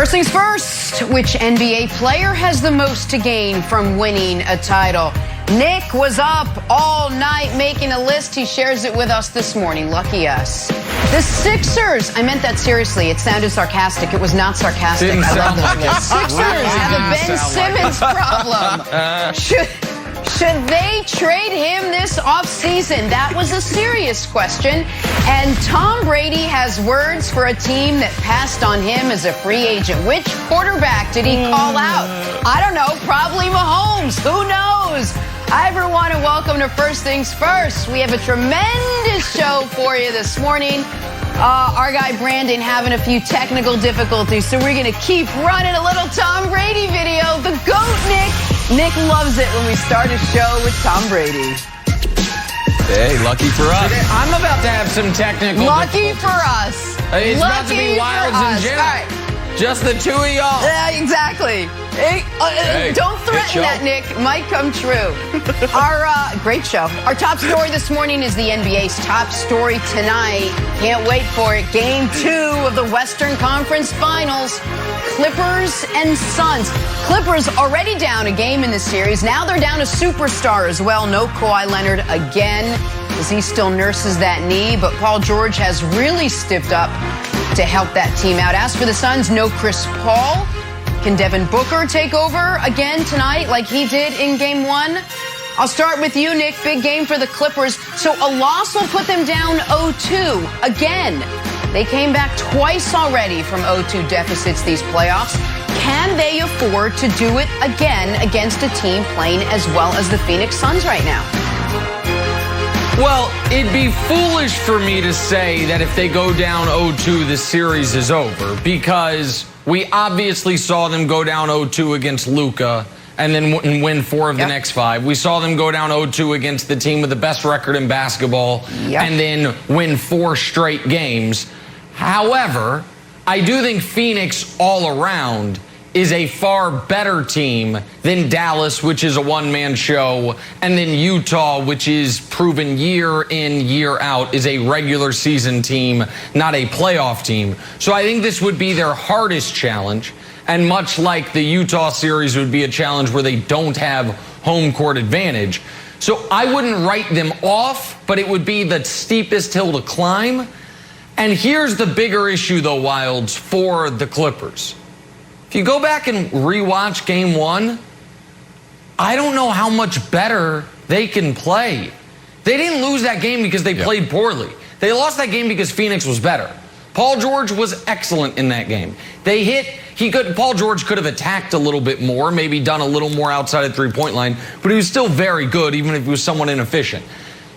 First things first, which NBA player has the most to gain from winning a title? Nick was up all night making a list. He shares it with us this morning. Lucky us. The Sixers, I meant that seriously. It sounded sarcastic. It was not sarcastic. I love this list. Sixers have a Ben Simmons problem. Should they trade him this offseason? That was a serious question. And Tom Brady has words for a team that passed on him as a free agent. Which quarterback did he call out? I don't know. Probably Mahomes. Who knows? Hi, everyone, and welcome to First Things First. We have a tremendous show for you this morning. Our guy Brandon having a few technical difficulties, so we're going to keep running a little Tom Brady video. The GOAT, Nick. Nick loves it when we start a show with Tom Brady. Hey, lucky for us. I'm about to have some technical Lucky for us. It's about to be Lucky Wilds for and us. Jenna. All right. Just the two of y'all. Yeah, exactly. Hey, don't threaten that, Nick. Might come true. Our great show. Our top story this morning is the NBA's top story tonight. Can't wait for it. Game 2 of the Western Conference Finals. Clippers and Suns. Clippers already down a game in the series. Now they're down a superstar as well. No Kawhi Leonard again, as he still nurses that knee. But Paul George has really stepped up to help that team out. As for the Suns, no Chris Paul. Can Devin Booker take over again tonight like he did in Game 1? I'll start with you, Nick. Big game for the Clippers. So a loss will put them down 0-2 again. They came back twice already from 0-2 deficits these playoffs. Can they afford to do it again against a team playing as well as the Phoenix Suns right now? Well, it'd be foolish for me to say that if they go down 0-2, the series is over, because we obviously saw them go down 0-2 against Luka and then win 4 of the next 5. We saw them go down 0-2 against the team with the best record in basketball and then win 4 straight games. However, I do think Phoenix all around is a far better team than Dallas, which is a one-man show, and then Utah, which is proven year in, year out, is a regular season team, not a playoff team. So I think this would be their hardest challenge, and much like the Utah series would be a challenge where they don't have home court advantage. So I wouldn't write them off, but it would be the steepest hill to climb. And here's the bigger issue, though, Wilds, for the Clippers. If you go back and rewatch Game 1, I don't know how much better they can play. They didn't lose that game because they played poorly. They lost that game because Phoenix was better. Paul George was excellent in that game. Paul George could have attacked a little bit more, maybe done a little more outside of three-point line, but he was still very good, even if he was somewhat inefficient.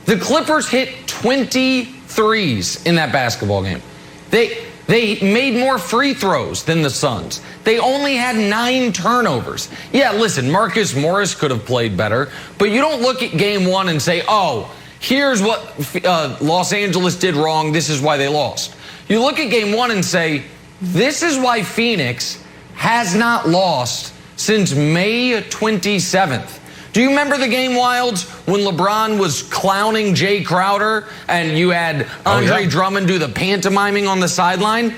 The Clippers hit 20 threes in that basketball game. They made more free throws than the Suns. They only had 9 turnovers. Yeah, listen, Marcus Morris could have played better, but you don't look at Game 1 and say, oh, here's what Los Angeles did wrong, this is why they lost. You look at Game 1 and say, this is why Phoenix has not lost since May 27th. Do you remember the game, Wilds, when LeBron was clowning Jay Crowder and you had Andre Drummond do the pantomiming on the sideline?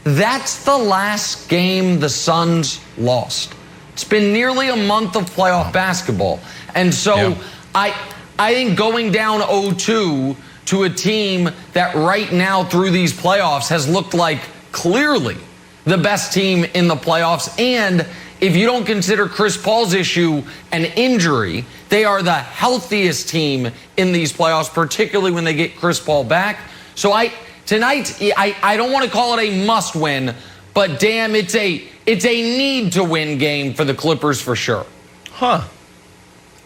That's the last game the Suns lost. It's been nearly a month of playoff basketball. And so I think going down 0-2 to a team that right now through these playoffs has looked like clearly the best team in the playoffs, and if you don't consider Chris Paul's issue an injury, they are the healthiest team in these playoffs, particularly when they get Chris Paul back. So tonight, I don't want to call it a must-win, but damn, it's a need-to-win game for the Clippers for sure.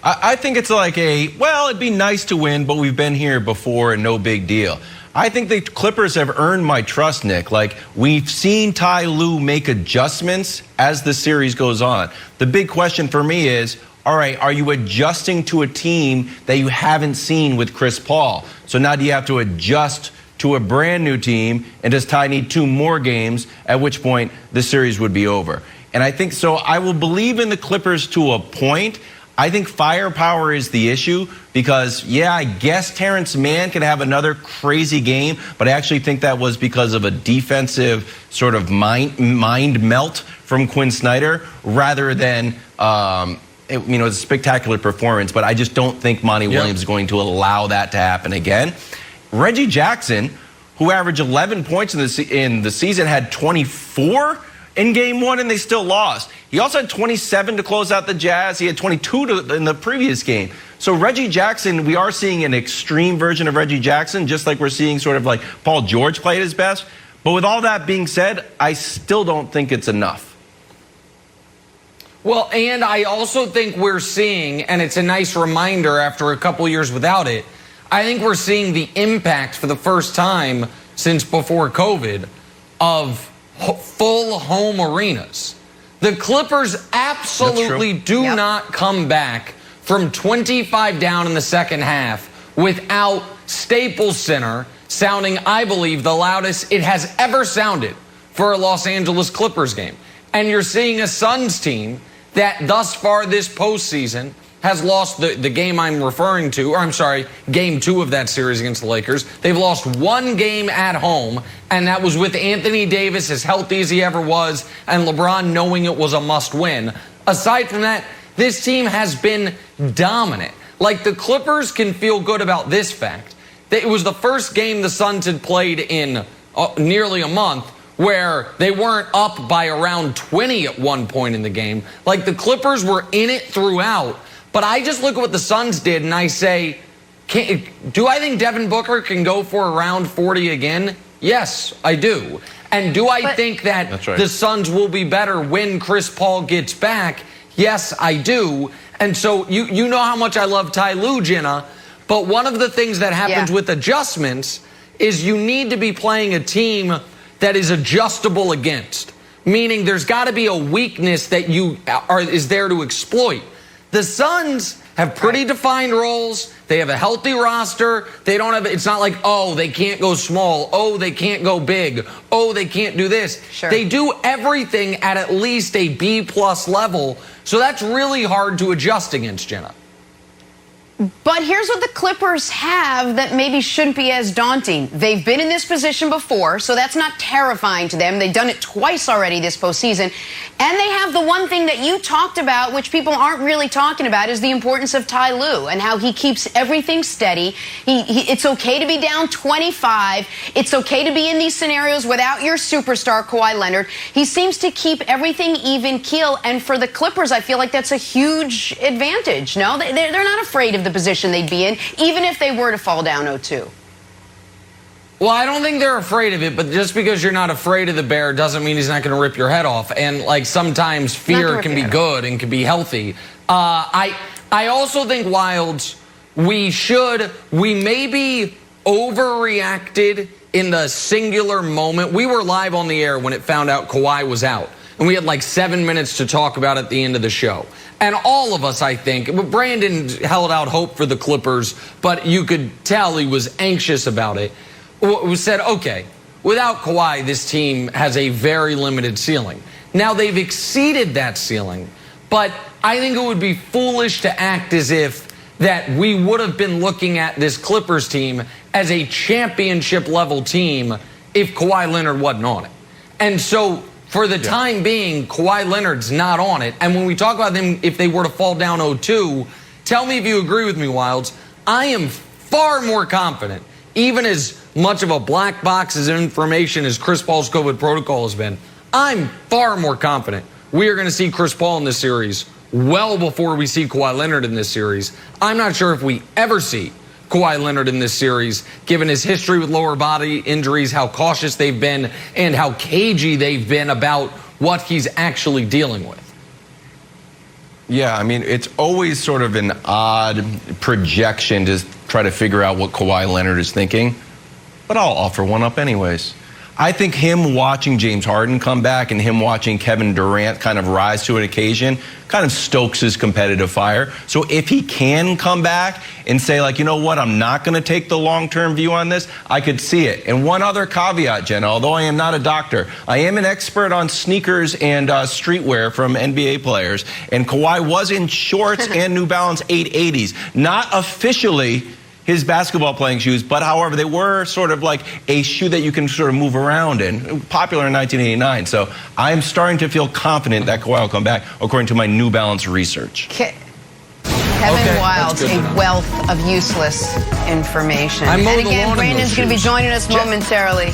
I think it's like it'd be nice to win, but we've been here before and no big deal. I think the Clippers have earned my trust, Nick. Like, we've seen Ty Lue make adjustments as the series goes on. The big question for me is, all right, are you adjusting to a team that you haven't seen with Chris Paul? So now do you have to adjust to a brand new team, and does Ty need 2 more games, at which point the series would be over? And I think so. I will believe in the Clippers to a point. I think firepower is the issue because, yeah, I guess Terrence Mann could have another crazy game, but I actually think that was because of a defensive sort of mind melt from Quinn Snyder rather than, it's a spectacular performance, but I just don't think Monty Williams is going to allow that to happen again. Reggie Jackson, who averaged 11 points in the season, had 24 in game one, and they still lost. He also had 27 to close out the Jazz. He had 22 in the previous game. So Reggie Jackson, we are seeing an extreme version of Reggie Jackson, just like we're seeing sort of like Paul George played his best. But with all that being said, I still don't think it's enough. Well, and I also think we're seeing, and it's a nice reminder after a couple years without it, I think we're seeing the impact for the first time since before COVID of full home arenas. The Clippers absolutely do not come back from 25 down in the second half without Staples Center sounding, I believe, the loudest it has ever sounded for a Los Angeles Clippers game. And you're seeing a Suns team that thus far this postseason has lost the game I'm referring to, or I'm sorry, game 2 of that series against the Lakers. They've lost one game at home, and that was with Anthony Davis as healthy as he ever was, and LeBron knowing it was a must-win. Aside from that, this team has been dominant. Like, the Clippers can feel good about this fact. It was the first game the Suns had played in nearly a month where they weren't up by around 20 at one point in the game. Like, the Clippers were in it throughout. But I just look at what the Suns did, and I say, do I think Devin Booker can go for around 40 again? Yes, I do. And do I think that the Suns will be better when Chris Paul gets back? Yes, I do. And so you know how much I love Ty Lue, Jenna, but one of the things that happens with adjustments is you need to be playing a team that is adjustable against, meaning there's got to be a weakness that is there to exploit. The Suns have pretty defined roles. They have a healthy roster. They don't have, it's not like, oh, they can't go small. Oh, they can't go big. Oh, they can't do this. They do everything at least a B+ level. So that's really hard to adjust against, Jenna. But here's what the Clippers have that maybe shouldn't be as daunting. They've been in this position before, so that's not terrifying to them. They've done it twice already this postseason. And they have the one thing that you talked about, which people aren't really talking about, is the importance of Ty Lue and how he keeps everything steady. It's okay to be down 25. It's okay to be in these scenarios without your superstar, Kawhi Leonard. He seems to keep everything even keel. And for the Clippers, I feel like that's a huge advantage. No, they're not afraid of the position they'd be in, even if they were to fall down 0-2. Well, I don't think they're afraid of it, but just because you're not afraid of the bear doesn't mean he's not going to rip your head off. And like sometimes fear can be good and can be healthy. I also think, Wilds, we maybe overreacted in the singular moment. We were live on the air when it found out Kawhi was out, and we had like 7 minutes to talk about it at the end of the show. And all of us, I think, Brandon held out hope for the Clippers, but you could tell he was anxious about it. We said, okay, without Kawhi, this team has a very limited ceiling. Now they've exceeded that ceiling, but I think it would be foolish to act as if that we would have been looking at this Clippers team as a championship level team if Kawhi Leonard wasn't on it. And so for the time being, Kawhi Leonard's not on it. And when we talk about them, if they were to fall down 0-2, tell me if you agree with me, Wilds. I am far more confident, even as much of a black box as information as Chris Paul's COVID protocol has been, I'm far more confident we are going to see Chris Paul in this series well before we see Kawhi Leonard in this series. I'm not sure if we ever see Kawhi Leonard in this series, given his history with lower body injuries, how cautious they've been, and how cagey they've been about what he's actually dealing with. Yeah, I mean, it's always sort of an odd projection to try to figure out what Kawhi Leonard is thinking, but I'll offer one up anyways. I think him watching James Harden come back and him watching Kevin Durant kind of rise to an occasion kind of stokes his competitive fire. So if he can come back and say, like, you know what, I'm not going to take the long-term view on this, I could see it. And one other caveat, Jenna, although I am not a doctor, I am an expert on sneakers and streetwear from NBA players. And Kawhi was in shorts and New Balance 880s. Not officially his basketball playing shoes, but however, they were sort of like a shoe that you can sort of move around in, popular in 1989. So I'm starting to feel confident that Kawhi will come back, according to my New Balance research. Kevin Wildes, a wealth of useless information. And again, Brandon's going to be joining us momentarily.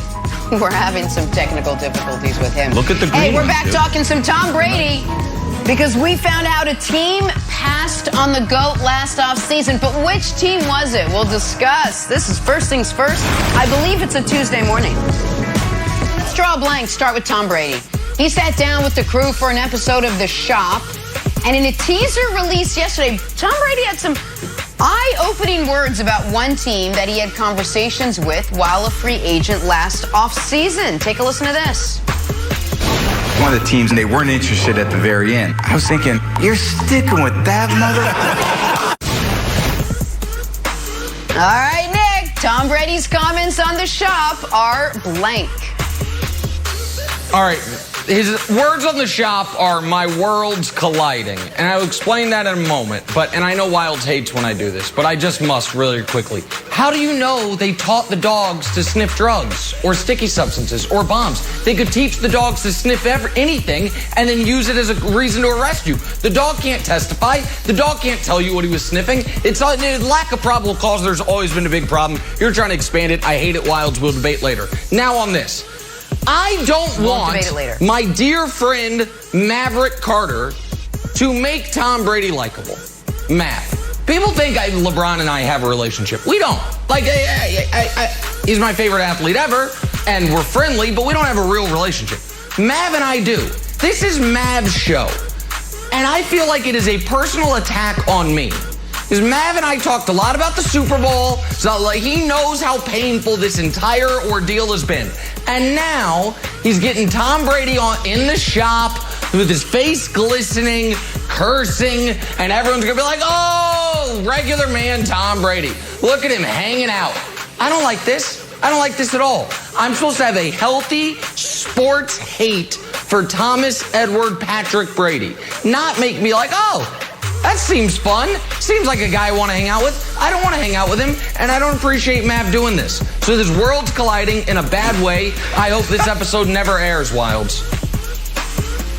We're having some technical difficulties with him. Look at the green Hey, we're ones, back dude. talking some Tom Brady. Because we found out a team passed on the GOAT last offseason. But which team was it? We'll discuss. This is First Things First. I believe it's a Tuesday morning. Let's draw a blank. Start with Tom Brady. He sat down with the crew for an episode of The Shop. And in a teaser released yesterday, Tom Brady had some eye-opening words about one team that he had conversations with while a free agent last offseason. Take a listen to this. One of the teams, and they weren't interested at the very end. I was thinking, you're sticking with that mother? All right, Nick. Tom Brady's comments on The Shop are blank. All right. His words on The Shop are my worlds colliding. And I'll explain that in a moment. And I know Wildes hates when I do this, but I just must really quickly. How do you know they taught the dogs to sniff drugs or sticky substances or bombs? They could teach the dogs to sniff anything and then use it as a reason to arrest you. The dog can't testify. The dog can't tell you what he was sniffing. It's a lack of probable cause. There's always been a big problem. You're trying to expand it. I hate it, Wildes. We'll debate later. Now on this. I don't want my dear friend Maverick Carter to make Tom Brady likable. Math. People think LeBron and I have a relationship. We don't. Like, he's my favorite athlete ever, and we're friendly, but we don't have a real relationship. Mav and I do. This is Mav's show, and I feel like it is a personal attack on me. Because Mav and I talked a lot about the Super Bowl, so like he knows how painful this entire ordeal has been. And now he's getting Tom Brady in the shop with his face glistening, cursing, and everyone's gonna be like, oh, regular man Tom Brady. Look at him hanging out. I don't like this. I don't like this at all. I'm supposed to have a healthy sports hate for Thomas Edward Patrick Brady. Not make me like, oh, that seems fun. Seems like a guy I want to hang out with. I don't want to hang out with him, and I don't appreciate Mav doing this. So this world's colliding in a bad way. I hope this episode never airs, Wildes.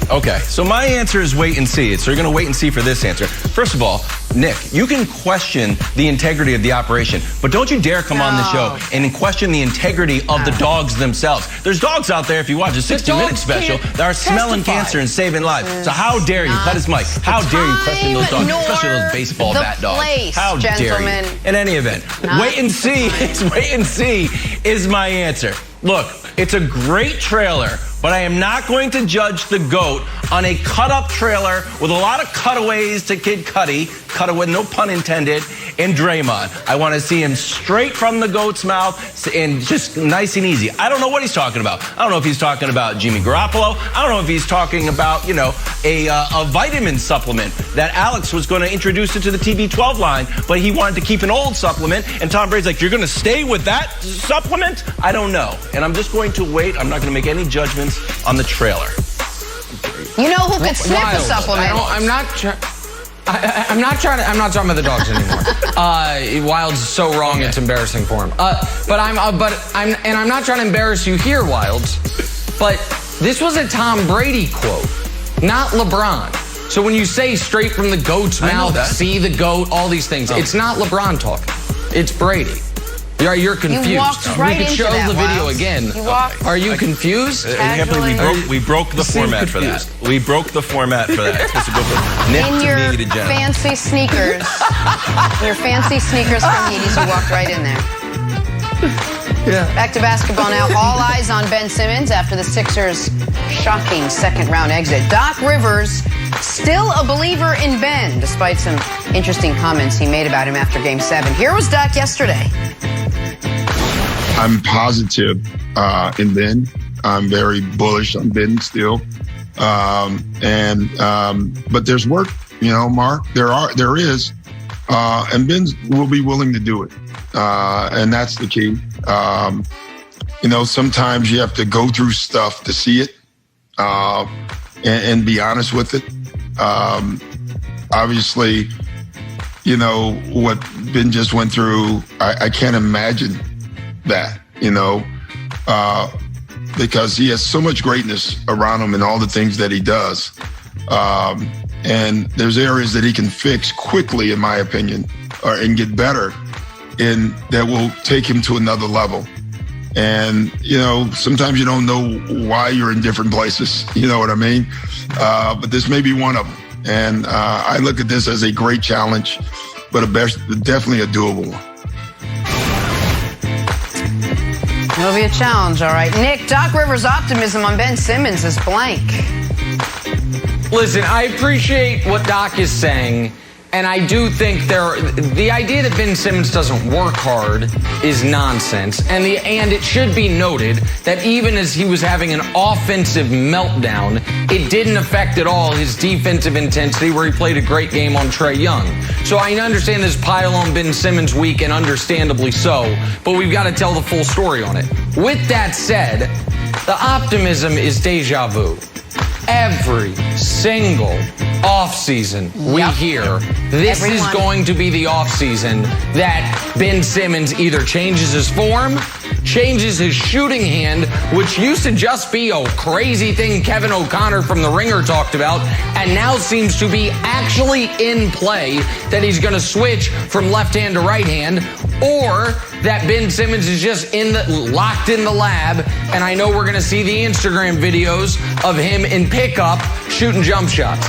Okay, so my answer is wait and see. So you're going to wait and see for this answer. First of all, Nick, you can question the integrity of the operation, but don't you dare come on the show and question the integrity of the dogs themselves. There's dogs out there, if you watch a 60-minute special, that are smelling cancer and saving lives. So how dare you cut his mic? How dare you question those dogs, especially those baseball bat dogs? How dare you? In any event, wait and see. Wait and see is my answer. Look, it's a great trailer, but I am not going to judge the GOAT on a cut-up trailer with a lot of cutaways to Kid Cudi, cutaway, no pun intended, and Draymond. I want to see him straight from the GOAT's mouth and just nice and easy. I don't know what he's talking about. I don't know if he's talking about Jimmy Garoppolo. I don't know if he's talking about, a vitamin supplement that Alex was going to introduce into the TB12 line, but he wanted to keep an old supplement, and Tom Brady's like, you're going to stay with that supplement? I don't know. And I'm just going to wait. I'm not going to make any judgments on the trailer. You know who could sniff a supplement? I'm not talking about the dogs anymore. Wildes is so wrong, it's embarrassing for him. I'm not trying to embarrass you here, Wildes. But this was a Tom Brady quote, not LeBron. So when you say straight from the GOAT's mouth, see the GOAT, all these things, it's not LeBron talking. It's Brady. You're confused. You walked right we could into show that, the video Wildes. again. Are you confused? We broke the format for that. We broke the format for that. It's supposed to go from Nick in to your me to Jenna. fancy sneakers. Your fancy sneakers from the 80s. You walked right in there. Yeah. Back to basketball now. All eyes on Ben Simmons after the Sixers' shocking second-round exit. Doc Rivers still a believer in Ben, despite some interesting comments he made about him after Game 7. Here was Doc yesterday. I'm positive in Ben. I'm very bullish on Ben still. But there's work, Mark. There is. And Ben will be willing to do it. And that's the key. Sometimes you have to go through stuff to see it and be honest with it. Obviously, what Ben just went through, I can't imagine that, because he has so much greatness around him and all the things that he does. And there's areas that he can fix quickly, in my opinion, and get better, and that will take him to another level. And, sometimes you don't know why you're in different places, you know what I mean? But this may be one of them. And I look at this as a great challenge, but definitely a doable one. It'll be a challenge, all right. Nick, Doc Rivers' optimism on Ben Simmons is blank. Listen, I appreciate what Doc is saying, and I do think the idea that Ben Simmons doesn't work hard is nonsense. And it should be noted that even as he was having an offensive meltdown, it didn't affect at all his defensive intensity, where he played a great game on Trae Young. So I understand this pile on Ben Simmons week, and understandably so, but we've got to tell the full story on it. With that said, the optimism is deja vu. Every single offseason we hear this is going to be the offseason that Ben Simmons either changes his form, changes his shooting hand, which used to just be a crazy thing Kevin O'Connor from The Ringer talked about, and now seems to be actually in play, that he's going to switch from left hand to right hand, or that Ben Simmons is just locked in the lab. And I know we're going to see the Instagram videos of him in pickup shooting jump shots.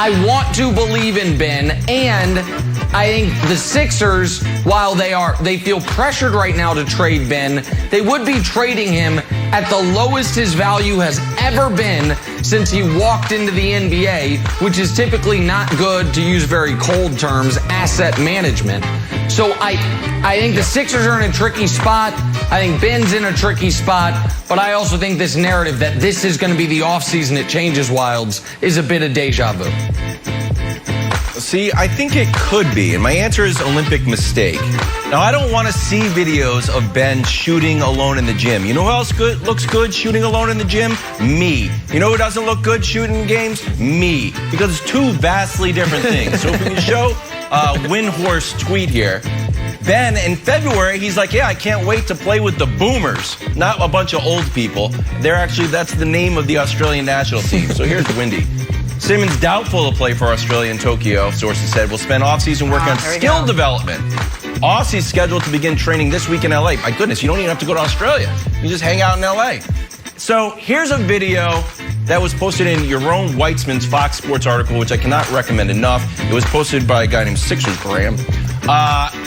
I want to believe in Ben, and I think the Sixers, while they feel pressured right now to trade Ben, they would be trading him at the lowest his value has ever been since he walked into the NBA, which is typically not good, to use very cold terms, asset management. So I think the Sixers are in a tricky spot. I think Ben's in a tricky spot, but I also think this narrative that this is going to be the offseason it changes Wilds is a bit of deja vu. See, I think it could be, and my answer is Olympic mistake. Now, I don't want to see videos of Ben shooting alone in the gym. You know who else looks good shooting alone in the gym? Me. You know who doesn't look good shooting games? Me. Because it's two vastly different things. So if we can show Windhorse tweet here. Ben, in February, he's like, yeah, I can't wait to play with the Boomers. Not a bunch of old people. That's the name of the Australian national team. So here's Windy. Simmons doubtful to play for Australia in Tokyo, sources said. Will spend offseason working on skill development. Aussie's scheduled to begin training this week in LA. My goodness, you don't even have to go to Australia. You just hang out in LA. So here's a video that was posted in Yaron Weitzman's Fox Sports article, which I cannot recommend enough. It was posted by a guy named Sixers Graham.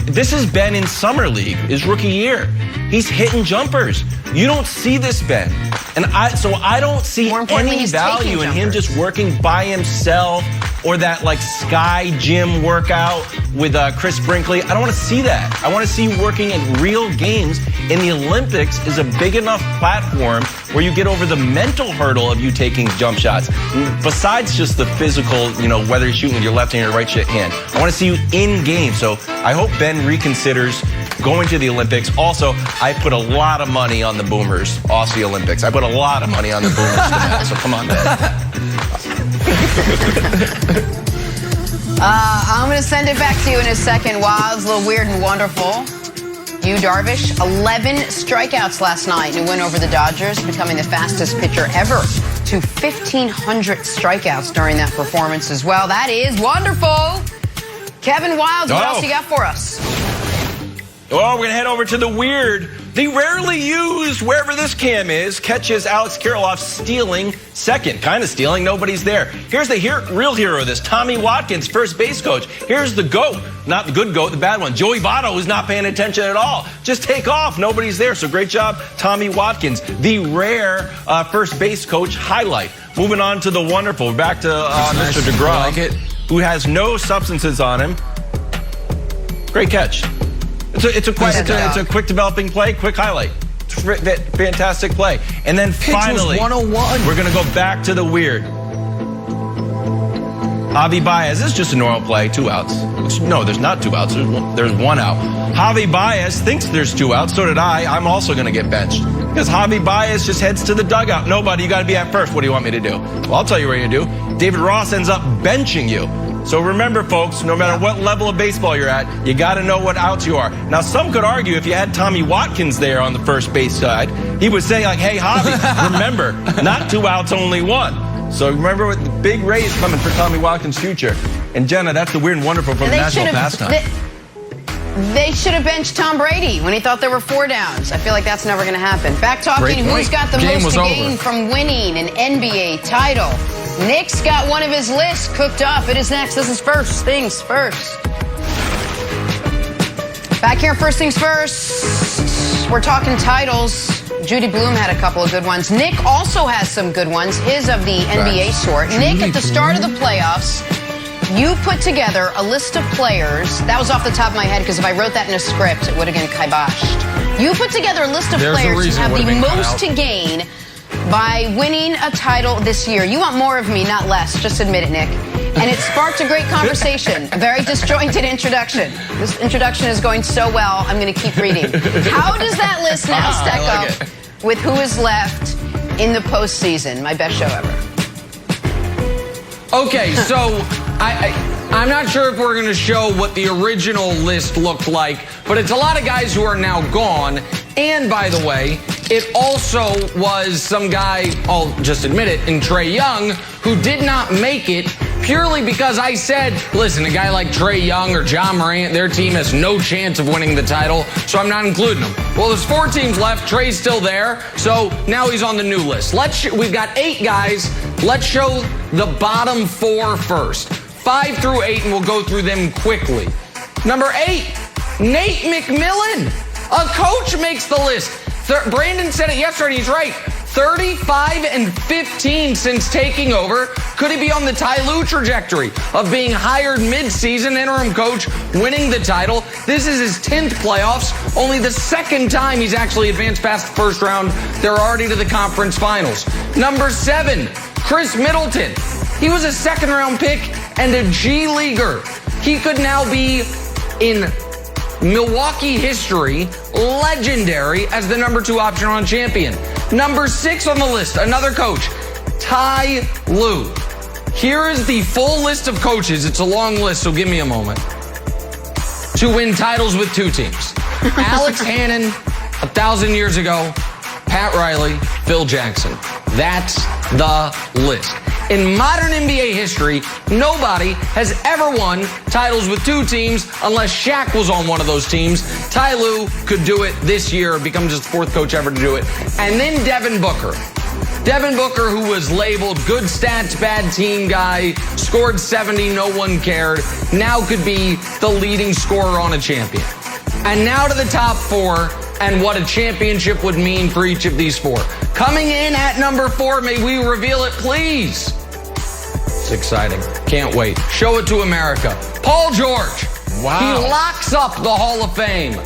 This is Ben in Summer League, his rookie year. He's hitting jumpers. You don't see this, Ben. And I don't see any value in him just working by himself, or that like Sky Gym workout with Chris Brinkley. I don't want to see that. I want to see you working in real games. And the Olympics is a big enough platform where you get over the mental hurdle of you taking jump shots. Besides just the physical, whether you're shooting with your left hand or right hand. I want to see you in game. So I hope Ben reconsiders going to the Olympics. Also, I put a lot of money on the Boomers, Aussie Olympics. I put a lot of money on the Boomers tonight, so come on, Ben. I'm going to send it back to you in a second. Wilds, a little weird and wonderful. You, Darvish, 11 strikeouts last night in a win over the Dodgers, becoming the fastest pitcher ever to 1,500 strikeouts during that performance as well. That is wonderful. Kevin Wilds, what else you got for us? Well, we're going to head over to the weird. The rarely used, wherever this cam is, catches Alex Kirilloff stealing second. Kind of stealing, nobody's there. Here's the real hero of this, Tommy Watkins, first base coach. Here's the GOAT, not the good GOAT, the bad one. Joey Votto, who's not paying attention at all. Just take off, nobody's there. So great job, Tommy Watkins. The rare first base coach highlight. Moving on to the wonderful, we're back to Mr. DeGrom, who has no substances on him. Great catch. It's a quick developing play, quick highlight. fantastic play. And then finally, 101. we're going to go back to the weird. Javi Baez is just a normal play, 2 outs. No, there's not 2 outs. There's 1 out. Javi Baez thinks there's 2 outs. So did I. I'm also going to get benched. Because Javi Baez just heads to the dugout. No, buddy, you got to be at first. What do you want me to do? Well, I'll tell you what you do. David Ross ends up benching you. So remember, folks, no matter what level of baseball you're at, you got to know what outs you are. Now, some could argue if you had Tommy Watkins there on the first base side, he would say, like, hey, Javi, remember, not 2 outs, only 1. So remember what the big raise coming for Tommy Watkins' future. And Jenna, that's the weird and wonderful from the national pastime. They should have benched Tom Brady when he thought there were 4 downs. I feel like that's never going to happen. Back talking who's got the most to gain from winning an NBA title. Nick's got one of his lists cooked up. It is next. This is First Things First. Back here, First Things First. We're talking titles. Judy Blume had a couple of good ones. Nick also has some good ones, his of the NBA sort. Nick, at the start of the playoffs, you put together a list of players. That was off the top of my head, because if I wrote that in a script, it would have been kiboshed. You put together a list of players who have the most to gain by winning a title this year. You want more of me, not less. Just admit it, Nick. And it sparked a great conversation, a very disjointed introduction. This introduction is going so well, I'm going to keep reading. How does that list now stack up with who is left in the postseason? My best show ever. Okay, so I'm not sure if we're going to show what the original list looked like, but it's a lot of guys who are now gone. And by the way, it also was some guy, I'll just admit it, in Trae Young, who did not make it purely because I said, listen, a guy like Trae Young or John Morant, their team has no chance of winning the title, so I'm not including them. Well, there's 4 teams left. Trae's still there, so now he's on the new list. We've got 8 guys. Let's show the bottom 4 first. 5 through 8, and we'll go through them quickly. Number 8, Nate McMillan. A coach makes the list. Brandon said it yesterday. He's right. 35 and 15 since taking over. Could he be on the Ty Lue trajectory of being hired mid-season interim coach, winning the title? This is his 10th playoffs. Only the 2nd time he's actually advanced past the first round. They're already to the conference finals. Number 7, Chris Middleton. He was a 2nd-round pick and a G Leaguer. He could now be in Milwaukee history, legendary as the number 2 option on champion. Number 6 on the list, another coach, Ty Lue. Here is the full list of coaches. It's a long list, so give me a moment. To win titles with 2 teams. Alex Hannon, 1,000 years ago. Pat Riley, Phil Jackson. That's the list. In modern NBA history, nobody has ever won titles with 2 teams unless Shaq was on one of those teams. Ty Lue could do it this year, become just the 4th coach ever to do it. And then Devin Booker. Devin Booker, who was labeled good stats, bad team guy, scored 70, no one cared, now could be the leading scorer on a champion. And now to the top 4 and what a championship would mean for each of these 4. Coming in at number 4, may we reveal it, please? It's exciting. Can't wait. Show it to America. Paul George. Wow. He locks up the Hall of Fame.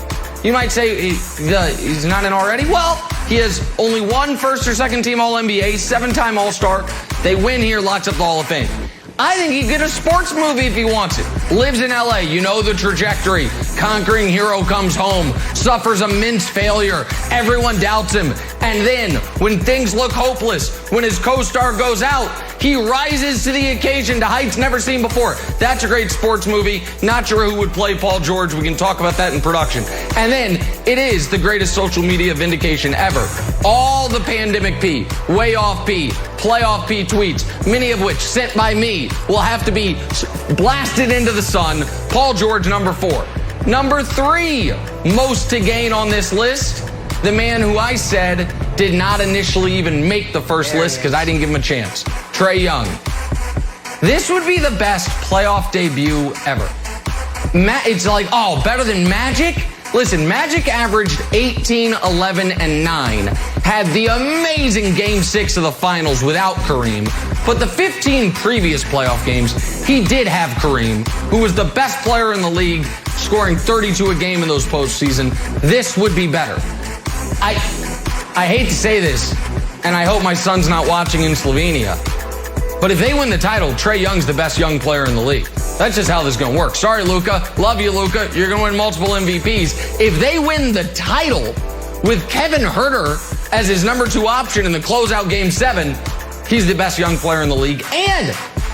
You might say he's not in already. Well, he has only 1 first or second team All-NBA, 7-time All-Star. They win here, locks up the Hall of Fame. I think he'd get a sports movie if he wants it. Lives in LA, you know the trajectory. Conquering hero comes home, suffers immense failure. Everyone doubts him. And then, when things look hopeless, when his co-star goes out, he rises to the occasion to heights never seen before. That's a great sports movie. Not sure who would play Paul George. We can talk about that in production. And then, it is the greatest social media vindication ever. All the pandemic P, way off P, playoff P tweets, many of which sent by me, will have to be blasted into the sun. Paul George, number 4. Number 3, most to gain on this list, the man who I said did not initially even make the first list because I didn't give him a chance. Trae Young. This would be the best playoff debut ever. It's like, oh, better than Magic? Listen, Magic averaged 18, 11, and 9. Had the amazing Game 6 of the finals without Kareem. But the 15 previous playoff games, he did have Kareem, who was the best player in the league, scoring 32 a game in those postseason. This would be better. I hate to say this, and I hope my son's not watching in Slovenia, but if they win the title, Trae Young's the best young player in the league. That's just how this is going to work. Sorry, Luka. Love you, Luka. You're going to win multiple MVPs. If they win the title with Kevin Huerter as his number 2 option in the closeout Game 7, he's the best young player in the league. And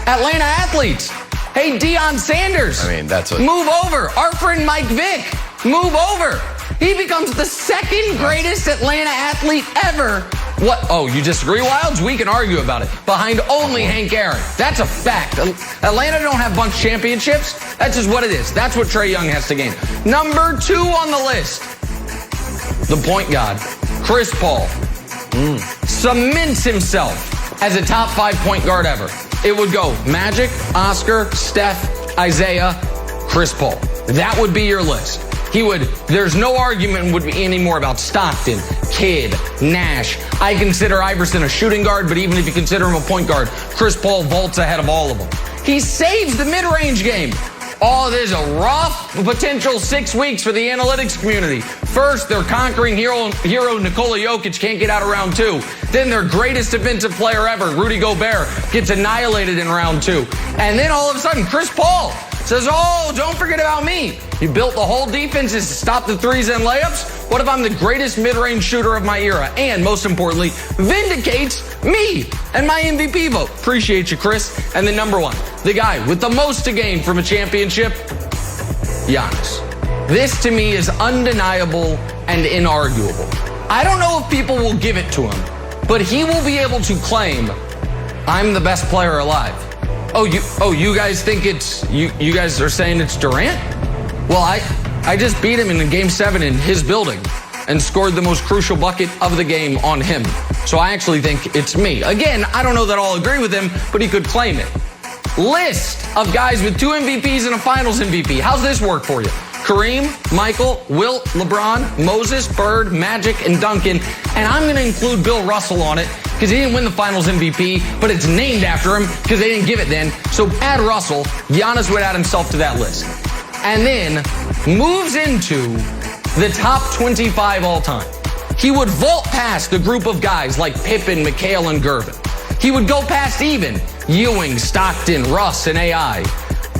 Atlanta athletes. Hey, Deion Sanders. I mean, that's move over. Our friend Mike Vick. Move over. He becomes the second greatest Atlanta athlete ever. What? Oh, you disagree, Wilds? We can argue about it. Behind only Hank Aaron. That's a fact. Atlanta don't have bunch championships. That's just what it is. That's what Trae Young has to gain. Number 2 on the list, the point guard, Chris Paul, cements himself as a top 5 point guard ever. It would go Magic, Oscar, Steph, Isaiah, Chris Paul. That would be your list. There's no argument would be anymore about Stockton, Kidd, Nash. I consider Iverson a shooting guard, but even if you consider him a point guard, Chris Paul vaults ahead of all of them. He saves the mid-range game. Oh, there's a rough potential 6 weeks for the analytics community. First, their conquering hero Nikola Jokic can't get out of round 2. Then their greatest defensive player ever, Rudy Gobert, gets annihilated in round 2. And then all of a sudden, Chris Paul says, oh, don't forget about me. You built the whole defense to stop the threes and layups. What if I'm the greatest mid-range shooter of my era? And most importantly, vindicates me and my MVP vote. Appreciate you, Chris. And then number 1, the guy with the most to gain from a championship, Giannis. This to me is undeniable and inarguable. I don't know if people will give it to him, but he will be able to claim, I'm the best player alive. You guys think it's, you guys are saying it's Durant? Well, I just beat him in Game 7 in his building and scored the most crucial bucket of the game on him. So I actually think it's me. Again, I don't know that I'll agree with him, but he could claim it. List of guys with 2 MVPs and a finals MVP. How's this work for you? Kareem, Michael, Wilt, LeBron, Moses, Bird, Magic, and Duncan. And I'm going to include Bill Russell on it because he didn't win the finals MVP, but it's named after him because they didn't give it then. So add Russell. Giannis would add himself to that list. And then moves into the top 25 all time. He would vault past the group of guys like Pippen, McHale, and Gervin. He would go past even Ewing, Stockton, Russ, and AI.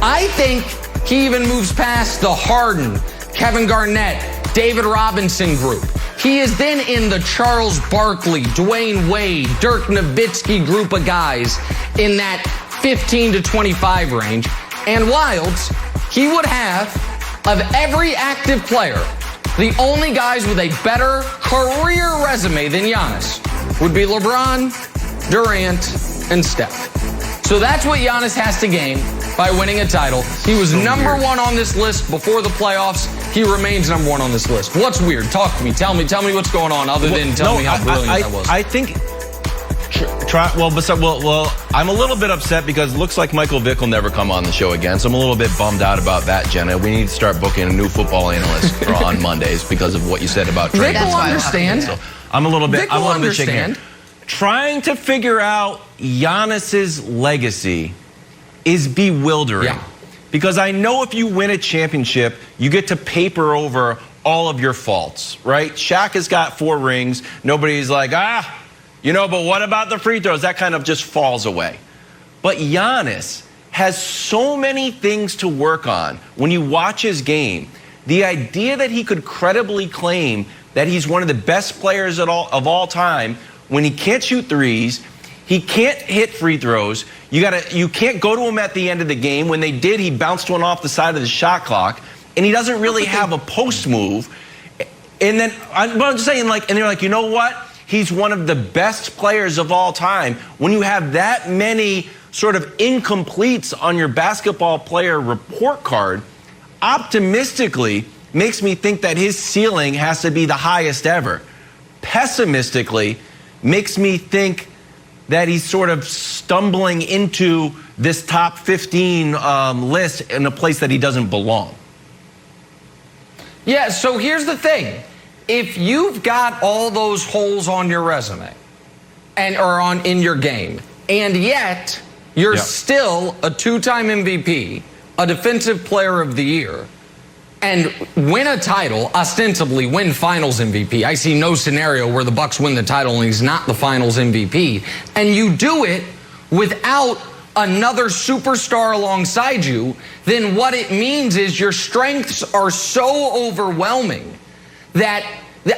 I think he even moves past the Harden, Kevin Garnett, David Robinson group. He is then in the Charles Barkley, Dwayne Wade, Dirk Nowitzki group of guys in that 15 to 25 range. And Wilds, he would have, of every active player, the only guys with a better career resume than Giannis would be LeBron, Durant, and Steph. So that's what Giannis has to gain by winning a title. He was number 1 on this list before the playoffs. He remains number 1 on this list. What's weird? Talk to me. Tell me what's going on other than tell me how brilliant that was. I think... I'm a little bit upset because it looks like Michael Vick will never come on the show again. So I'm a little bit bummed out about that, Jenna. We need to start booking a new football analyst on Mondays because of what you said about Trae. Vick will understand. So I'm a little bit shaking here. Trying to figure out Giannis's legacy is bewildering. Yeah. Because I know if you win a championship, you get to paper over all of your faults, right? Shaq has got 4 rings. Nobody's like, but what about the free throws? That kind of just falls away. But Giannis has so many things to work on when you watch his game. The idea that he could credibly claim that he's one of the best players of all time when he can't shoot threes, he can't hit free throws. You can't go to him at the end of the game. When they did, he bounced one off the side of the shot clock, and he doesn't really have a post move. And then I'm just saying, and they're like, you know what? He's one of the best players of all time. When you have that many sort of incompletes on your basketball player report card, optimistically makes me think that his ceiling has to be the highest ever. Pessimistically makes me think that he's sort of stumbling into this top 15 list in a place that he doesn't belong. Yeah, so here's the thing. If you've got all those holes on your resume or in your game, and yet you're still a 2-time MVP, a defensive player of the year, and win a title, ostensibly win finals MVP. I see no scenario where the Bucks win the title and he's not the finals MVP. And you do it without another superstar alongside you, then what it means is your strengths are so overwhelming that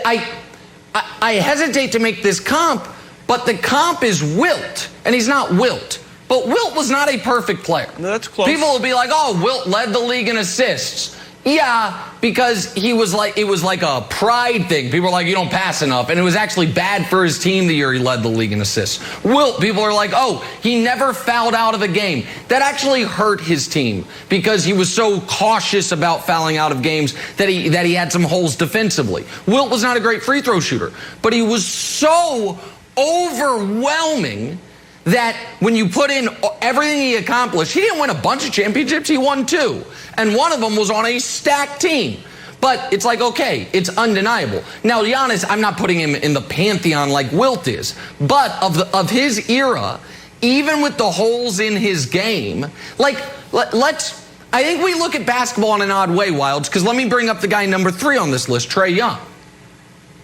I hesitate to make this comp, but the comp is Wilt, and he's not Wilt. But Wilt was not a perfect player. No, that's close. People will be like, oh, Wilt led the league in assists. Yeah, because it was like a pride thing. People are like, you don't pass enough. And it was actually bad for his team the year he led the league in assists. Wilt, people are like, oh, he never fouled out of a game. That actually hurt his team because he was so cautious about fouling out of games that he had some holes defensively. Wilt was not a great free throw shooter, but he was so overwhelming that when you put in everything he accomplished, he didn't win a bunch of championships, he won 2. And one of them was on a stacked team. But it's like, okay, it's undeniable. Now, Giannis, I'm not putting him in the pantheon like Wilt is, but of his era, even with the holes in his game, like, I think we look at basketball in an odd way, Wilds, because let me bring up the guy number 3 on this list, Trae Young.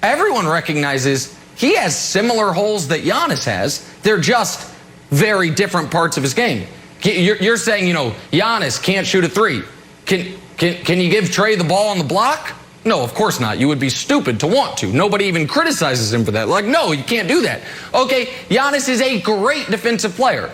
Everyone recognizes he has similar holes that Giannis has. They're just very different parts of his game. You're saying, Giannis can't shoot a 3. Can you give Trae the ball on the block? No, of course not. You would be stupid to want to. Nobody even criticizes him for that. Like, no, you can't do that. Okay, Giannis is a great defensive player.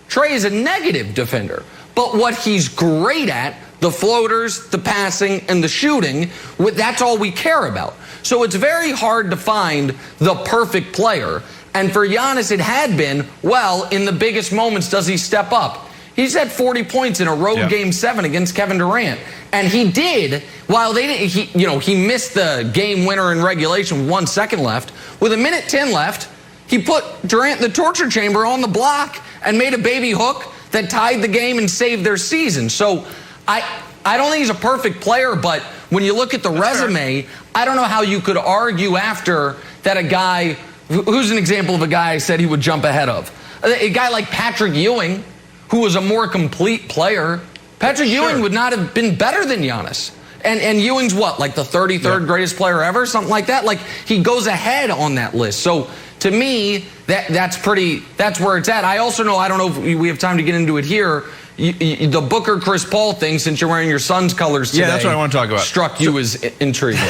Trae is a negative defender. But what he's great at, the floaters, the passing, and the shooting, that's all we care about. So it's very hard to find the perfect player. And for Giannis, it had been, well, in the biggest moments, does he step up? He's had 40 points in a road Game 7 against Kevin Durant. And he did, while they didn't, he missed the game winner in regulation with 1 second left. With 1:10 left, he put Durant in the torture chamber on the block and made a baby hook that tied the game and saved their season. So I don't think he's a perfect player, but when you look at the resume, I don't know how you could argue after that a guy, who's an example of a guy I said he would jump ahead of? A guy like Patrick Ewing, who was a more complete player. Patrick Ewing would not have been better than Giannis. And Ewing's what, like the 33rd greatest player ever? Something like that? Like, he goes ahead on that list. So, to me, that's where it's at. I also know, I don't know if we have time to get into it here, the Booker Chris Paul thing, since you're wearing your Suns colors today. Yeah, that's what I want to talk about. Struck you as intriguing.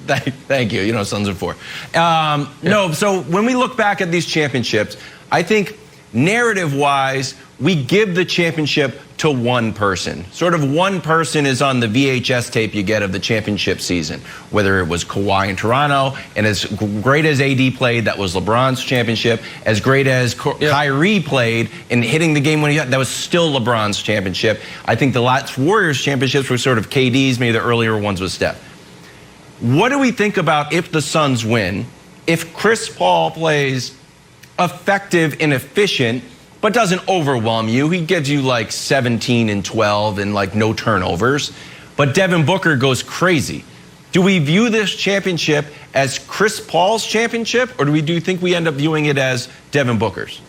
Thank you. Suns are 4. No, so when we look back at these championships, I think narrative-wise, we give the championship to one person. Sort of one person is on the VHS tape you get of the championship season. Whether it was Kawhi in Toronto, and as great as AD played, that was LeBron's championship. As great as Kyrie played and hitting the game when he got, that was still LeBron's championship. I think the last Warriors championships were sort of KD's, maybe the earlier ones with Steph. What do we think about if the Suns win, if Chris Paul plays effective and efficient, but doesn't overwhelm you? He gives you like 17 and 12 and like no turnovers. But Devin Booker goes crazy. Do we view this championship as Chris Paul's championship, or do you think we end up viewing it as Devin Booker's?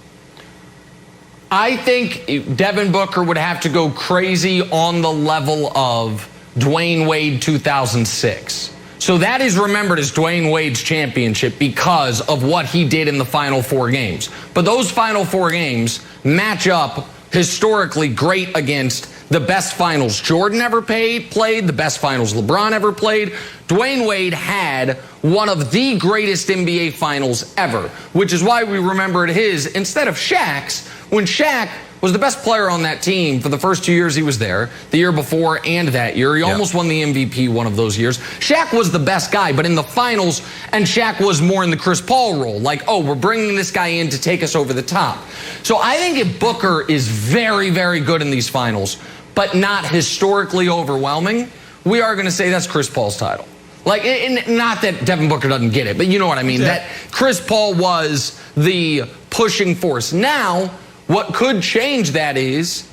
I think Devin Booker would have to go crazy on the level of Dwayne Wade 2006. So that is remembered as Dwayne Wade's championship because of what he did in the Final 4 games. But those Final 4 games match up historically great against the best finals Jordan ever played, the best finals LeBron ever played. Dwayne Wade had one of the greatest NBA finals ever, which is why we remembered his instead of Shaq's, when Shaq was the best player on that team for the first 2 years he was there, the year before and that year. He almost won the MVP one of those years. Shaq was the best guy, but in the finals, and Shaq was more in the Chris Paul role. Like, oh, we're bringing this guy in to take us over the top. So I think if Booker is very, very good in these finals, but not historically overwhelming, we are going to say that's Chris Paul's title. Like, not that Devin Booker doesn't get it, but you know what I mean. That Chris Paul was the pushing force. Now, what could change that is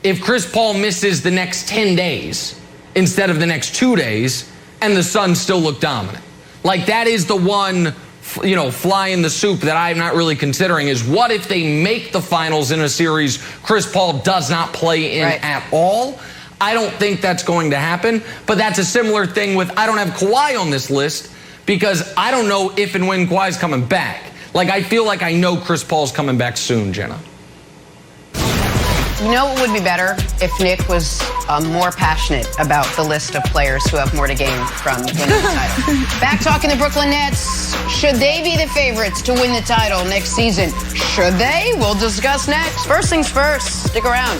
if Chris Paul misses the next 10 days instead of the next 2 days and the Suns still look dominant. Like, that is the one, fly in the soup that I'm not really considering is what if they make the finals in a series Chris Paul does not play in at all? I don't think that's going to happen, but that's a similar thing with I don't have Kawhi on this list because I don't know if and when Kawhi's coming back. Like, I feel like I know Chris Paul's coming back soon, Jenna. You know what would be better? If Nick was more passionate about the list of players who have more to gain from winning the title. Back talking the Brooklyn Nets. Should they be the favorites to win the title next season? Should they? We'll discuss next. First things first. Stick around.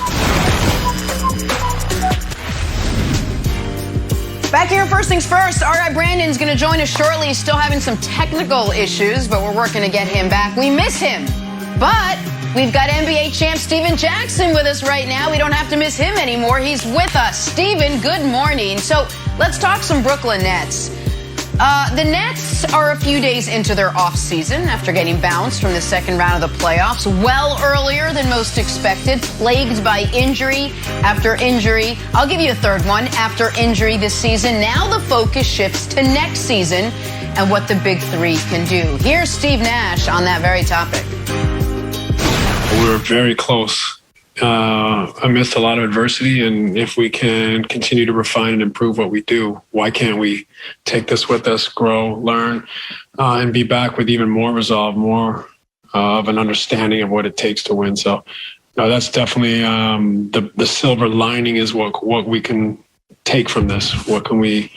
Back here, first things first. All right, Brandon's going to join us shortly. He's still having some technical issues, but we're working to get him back. We miss him, but we've got NBA champ Steven Jackson with us right now. We don't have to miss him anymore. He's with us. Steven, good morning. So let's talk some Brooklyn Nets. The Nets are a few days into their offseason after getting bounced from the second round of the playoffs well earlier than most expected, plagued by injury after injury. I'll give you a third one after injury this season. Now the focus shifts to next season and what the big three can do. Here's Steve Nash on that very topic. We were very close amidst a lot of adversity, and if we can continue to refine and improve what we do, why can't we take this with us, grow, learn, and be back with even more resolve, more of an understanding of what it takes to win? So that's definitely the silver lining is what we can take from this. What can we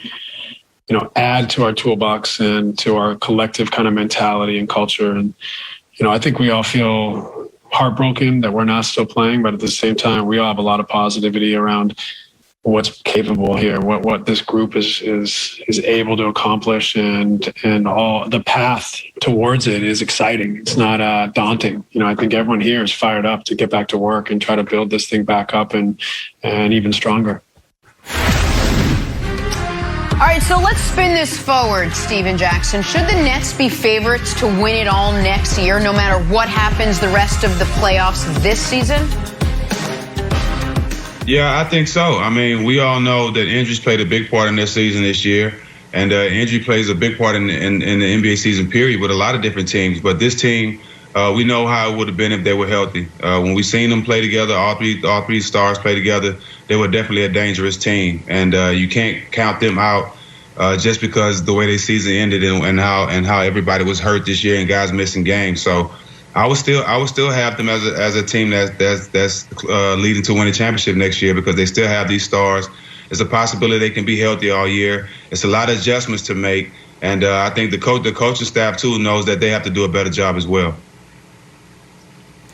add to our toolbox and to our collective kind of mentality and culture? And I think we all feel heartbroken that we're not still playing, but at the same time, we all have a lot of positivity around what's capable here, what this group is able to accomplish, and all the path towards it is exciting. It's not daunting. I think everyone here is fired up to get back to work and try to build this thing back up and even stronger. All right, so let's spin this forward, Steven Jackson. Should the Nets be favorites to win it all next year, no matter what happens the rest of the playoffs this season? Yeah, I think so. I mean, we all know that injuries played a big part in their season this year, and injury plays a big part in the NBA season period with a lot of different teams. But this team, we know how it would have been if they were healthy. When we seen them play together, all three stars play together, they were definitely a dangerous team, and you can't count them out just because the way their season ended and how everybody was hurt this year and guys missing games. So I would still have them as a team that's leading to win a championship next year because they still have these stars. There's a possibility they can be healthy all year. It's a lot of adjustments to make, and I think the coaching staff too knows that they have to do a better job as well.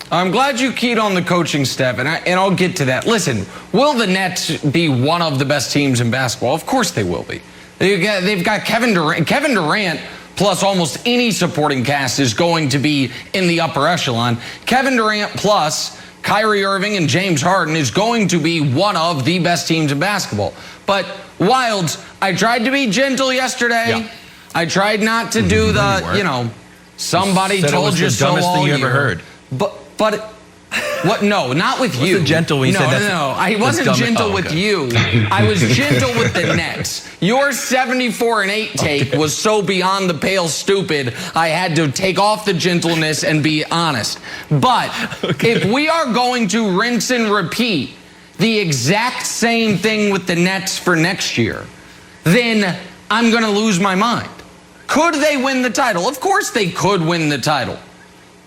I'm glad you keyed on the coaching staff, and I'll get to that. Listen, will the Nets be one of the best teams in basketball? Of course they will be. They've got Kevin Durant. Kevin Durant plus almost any supporting cast is going to be in the upper echelon. Kevin Durant plus Kyrie Irving and James Harden is going to be one of the best teams in basketball. But Wilds, I tried to be gentle yesterday. Yeah. I tried not to do somebody told you so all year. Dumbest thing you ever heard. But what? No, not with you. Gentle when you said that. No, I wasn't gentle with you. I was gentle with the Nets. Your 74-8 take was so beyond the pale stupid, I had to take off the gentleness and be honest. But if we are going to rinse and repeat the exact same thing with the Nets for next year, then I'm going to lose my mind. Could they win the title? Of course they could win the title.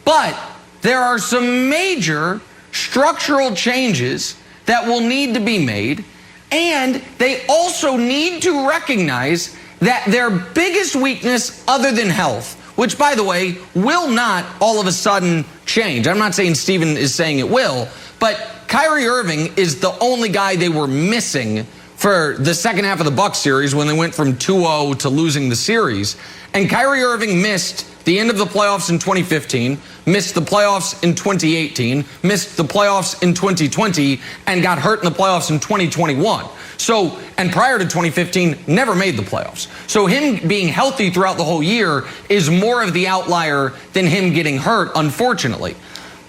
But there are some major structural changes that will need to be made, and they also need to recognize that their biggest weakness other than health, which, by the way, will not all of a sudden change. I'm not saying Steven is saying it will, but Kyrie Irving is the only guy they were missing for the second half of the Bucks series when they went from 2-0 to losing the series. And Kyrie Irving missed the end of the playoffs in 2015, missed the playoffs in 2018, missed the playoffs in 2020, and got hurt in the playoffs in 2021. So, and prior to 2015, never made the playoffs. So him being healthy throughout the whole year is more of the outlier than him getting hurt, unfortunately.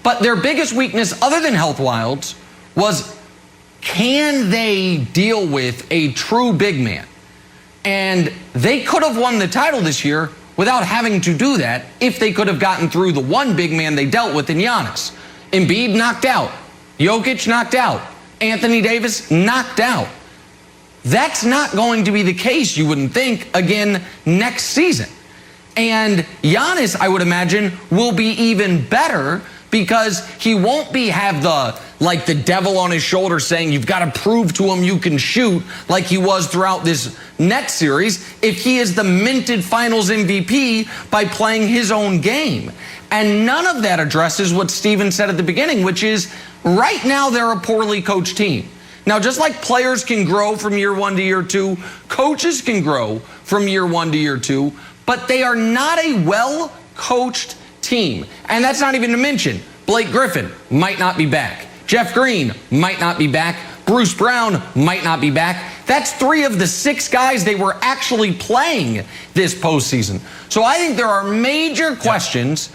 But their biggest weakness, other than health wilds, was can they deal with a true big man? And they could have won the title this year without having to do that if they could have gotten through the one big man they dealt with in Giannis. Embiid knocked out. Jokic knocked out. Anthony Davis knocked out. That's not going to be the case, you wouldn't think, again next season. And Giannis, I would imagine, will be even better because he won't have the devil on his shoulder saying you've got to prove to him you can shoot like he was throughout this Nets series if he is the minted finals MVP by playing his own game. And none of that addresses what Steven said at the beginning, which is right now they're a poorly coached team. Now, just like players can grow from year 1 to year 2, coaches can grow from year 1 to year 2, but they are not a well-coached team. And that's not even to mention Blake Griffin might not be back. Jeff Green might not be back. Bruce Brown might not be back. That's 3 of the 6 guys they were actually playing this postseason. So I think there are major questions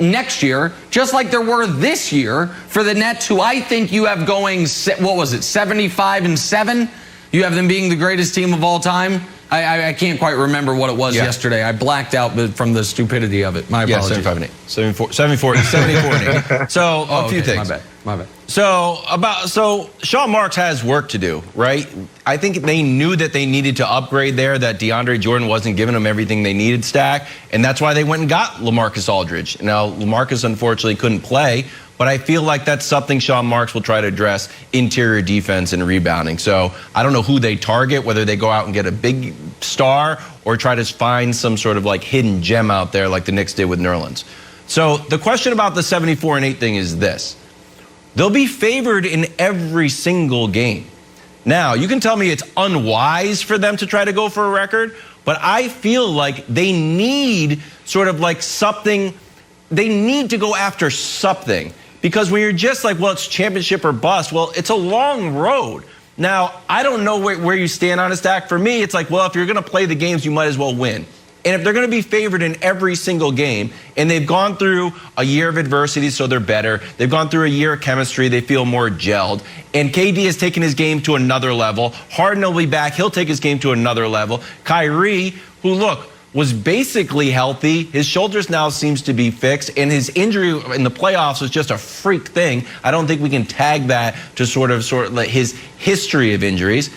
next year, just like there were this year for the Nets, who I think you have going, 75-7? You have them being the greatest team of all time? I can't quite remember what it was yesterday. I blacked out from the stupidity of it. My apologies. 75-8. 74-8. So a few things. My bad. So Sean Marks has work to do, right? I think they knew that they needed to upgrade there, that DeAndre Jordan wasn't giving them everything they needed, Stack, and that's why they went and got LaMarcus Aldridge. Now, LaMarcus unfortunately couldn't play, but I feel like that's something Sean Marks will try to address: interior defense and rebounding. So I don't know who they target, whether they go out and get a big star or try to find some sort of hidden gem out there like the Knicks did with Nerlens. So the question about the 74-8 thing is this. They'll be favored in every single game. Now, you can tell me it's unwise for them to try to go for a record, but I feel like they need something. They need to go after something. Because when you're just it's championship or bust, well, it's a long road. Now, I don't know where you stand on it, Stack. For me, it's if you're going to play the games, you might as well win. And if they're going to be favored in every single game, and they've gone through a year of adversity, so they're better. They've gone through a year of chemistry. They feel more gelled. And KD has taken his game to another level. Harden will be back. He'll take his game to another level. Kyrie, who, was basically healthy. His shoulders now seems to be fixed, and his injury in the playoffs was just a freak thing. I don't think we can tag that to sort of his history of injuries.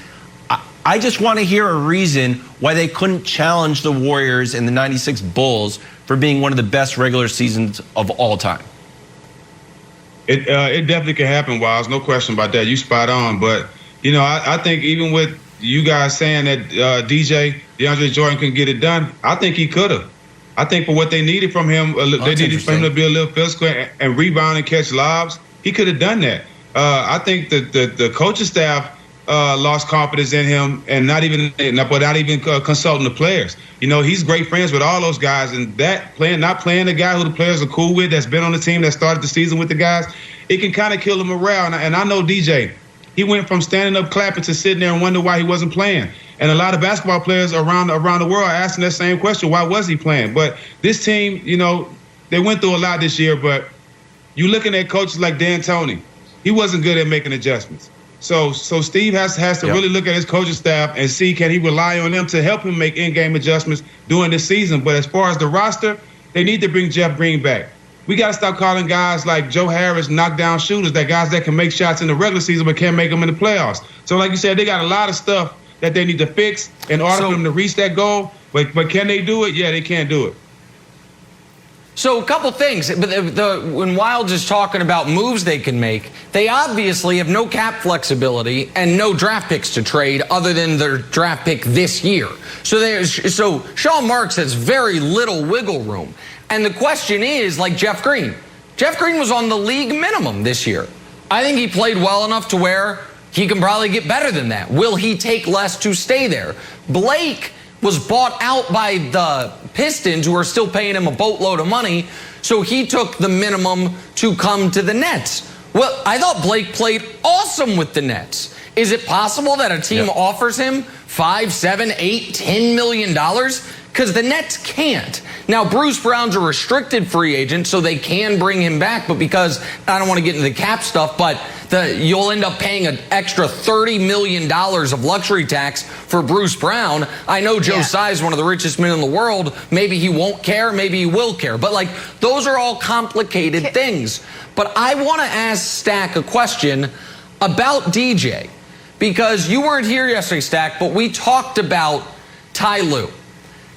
I just want to hear a reason why they couldn't challenge the Warriors and the 96 Bulls for being one of the best regular seasons of all time. It definitely can happen, Wiles. No question about that. You spot on. But, I think even with you guys saying that DeAndre Jordan can get it done, I think he could have. I think for what they needed from him, they needed for him to be a little physical and rebound and catch lobs. He could have done that. I think that the coaching staff lost confidence in him, and not even consulting the players. He's great friends with all those guys, and not playing the guy who the players are cool with, that's been on the team, that started the season with the guys, it can kind of kill the morale. And I know DJ. He went from standing up clapping to sitting there and wonder why he wasn't playing. And a lot of basketball players around the world are asking that same question: why was he playing? But this team, they went through a lot this year. But you looking at coaches like D'Antoni, he wasn't good at making adjustments. So Steve has to really look at his coaching staff and see, can he rely on them to help him make in-game adjustments during this season. But as far as the roster, they need to bring Jeff Green back. We got to stop calling guys like Joe Harris knockdown shooters, that guys that can make shots in the regular season but can't make them in the playoffs. So like you said, they got a lot of stuff that they need to fix in order for them to reach that goal. But can they do it? Yeah, they can do it. So a couple things. When Wild is talking about moves they can make, they obviously have no cap flexibility and no draft picks to trade other than their draft pick this year. So Sean Marks has very little wiggle room. And the question is, like Jeff Green. Jeff Green was on the league minimum this year. I think he played well enough to where he can probably get better than that. Will he take less to stay there? Blake was bought out by the Pistons, who are still paying him a boatload of money, so he took the minimum to come to the Nets. Well, I thought Blake played awesome with the Nets. Is it possible that a team offers him $5, $7, $8, $10 million? Because the Nets can't. Now, Bruce Brown's a restricted free agent, so they can bring him back, but because I don't want to get into the cap stuff, but you'll end up paying an extra $30 million of luxury tax for Bruce Brown. I know Joe Tsai is one of the richest men in the world. Maybe he won't care, maybe he will care. But those are all complicated things. But I want to ask Stack a question about DJ, because you weren't here yesterday, Stack, but we talked about Ty Lue.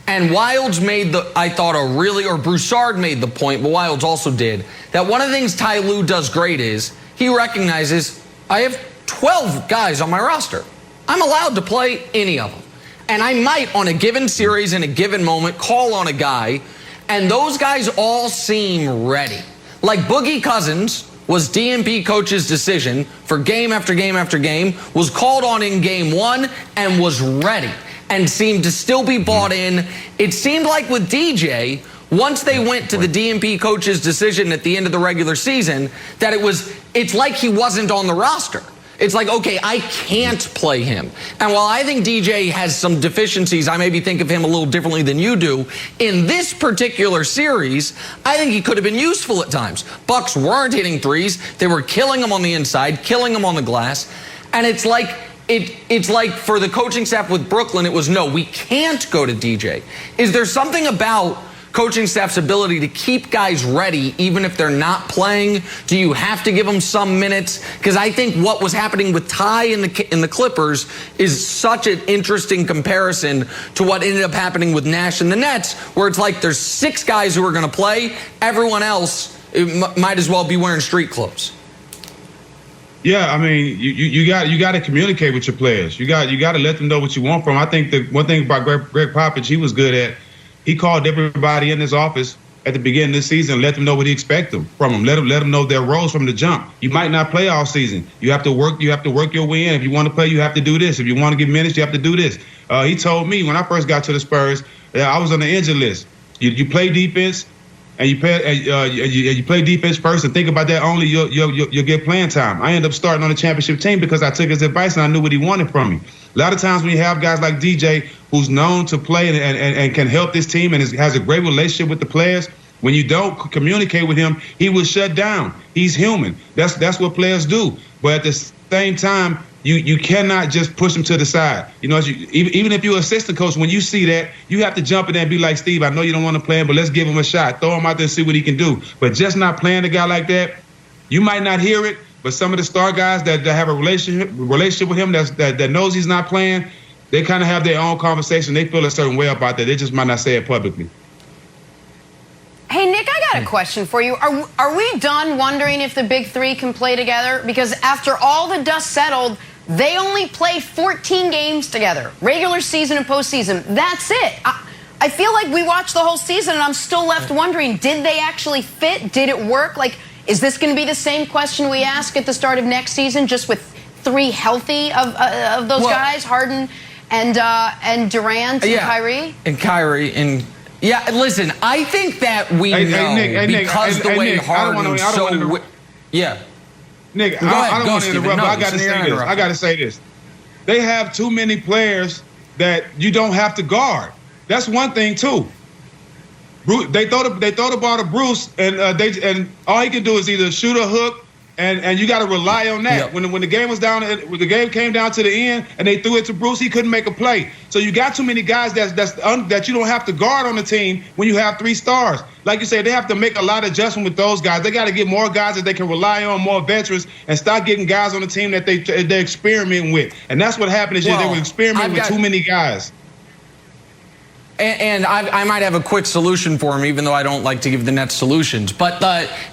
And Wildes made or Broussard made the point, but Wildes also did, that one of the things Ty Lue does great is he recognizes I have 12 guys on my roster. I'm allowed to play any of them. And I might, on a given series, in a given moment, call on a guy, and those guys all seem ready. Like Boogie Cousins was DNP coach's decision for game after game after game, was called on in game 1 and was ready and seemed to still be bought in. It seemed like with DJ, once they went to the DNP coach's decision at the end of the regular season, that it's like he wasn't on the roster. It's like, okay, I can't play him. And while I think DJ has some deficiencies, I maybe think of him a little differently than you do. In this particular series, I think he could have been useful at times. Bucks weren't hitting threes. They were killing him on the inside, killing him on the glass. And it's like for the coaching staff with Brooklyn, it was, no, we can't go to DJ. Is there something about coaching staff's ability to keep guys ready even if they're not playing? Do you have to give them some minutes? Because I think what was happening with Ty in the Clippers is such an interesting comparison to what ended up happening with Nash and the Nets, where it's like there's 6 guys who are going to play. Everyone else might as well be wearing street clothes. Yeah, I mean, you got to communicate with your players. You got to let them know what you want from them. I think the one thing about Greg Popovich, he was good at, he called everybody in his office at the beginning of the season and let them know what he expected from them. Let them know their roles from the jump. You might not play all season. You have to work your way in. If you want to play, you have to do this. If you want to get minutes, you have to do this. He told me when I first got to the Spurs, I was on the injured list. You play defense, and you play defense first, and think about that only. You'll get playing time. I ended up starting on the championship team because I took his advice and I knew what he wanted from me. A lot of times when you have guys like DJ, who's known to play and can help this team and has a great relationship with the players, when you don't communicate with him, he will shut down. He's human. That's what players do. But at the same time, you cannot just push him to the side. You know, even if you're an assistant coach, when you see that, you have to jump in there and be like, Steve, I know you don't want to play him, but let's give him a shot. Throw him out there and see what he can do. But just not playing a guy like that, you might not hear it, but some of the star guys that have a relationship with him that knows he's not playing, they kind of have their own conversation. They feel a certain way about that. They just might not say it publicly. Hey, Nick, I got a question for you. Are we done wondering if the big three can play together? Because after all the dust settled, they only play 14 games together, regular season and postseason. That's it. I feel like we watched the whole season, and I'm still left wondering, did they actually fit? Did it work? Like, is this going to be the same question we ask at the start of next season, just with 3 healthy of those guys, Harden and Durant and Kyrie? And Kyrie and... Yeah, listen, I think that we know because the way Harden's so... Yeah. Nick, I don't want to interrupt, but I got to say this. They have too many players that you don't have to guard. That's one thing, too. They throw the ball to Bruce, and all he can do is either shoot a hook, and you got to rely on that. Yep. When the game was down, when the game came down to the end, and they threw it to Bruce, he couldn't make a play. So you got too many guys that you don't have to guard on the team when you have 3 stars. Like you said, they have to make a lot of adjustment with those guys. They got to get more guys that they can rely on, more veterans, and start getting guys on the team that they're experimenting with. And that's what happened this year. They were experimenting with too many guys. And I might have a quick solution for him, even though I don't like to give the Nets solutions. But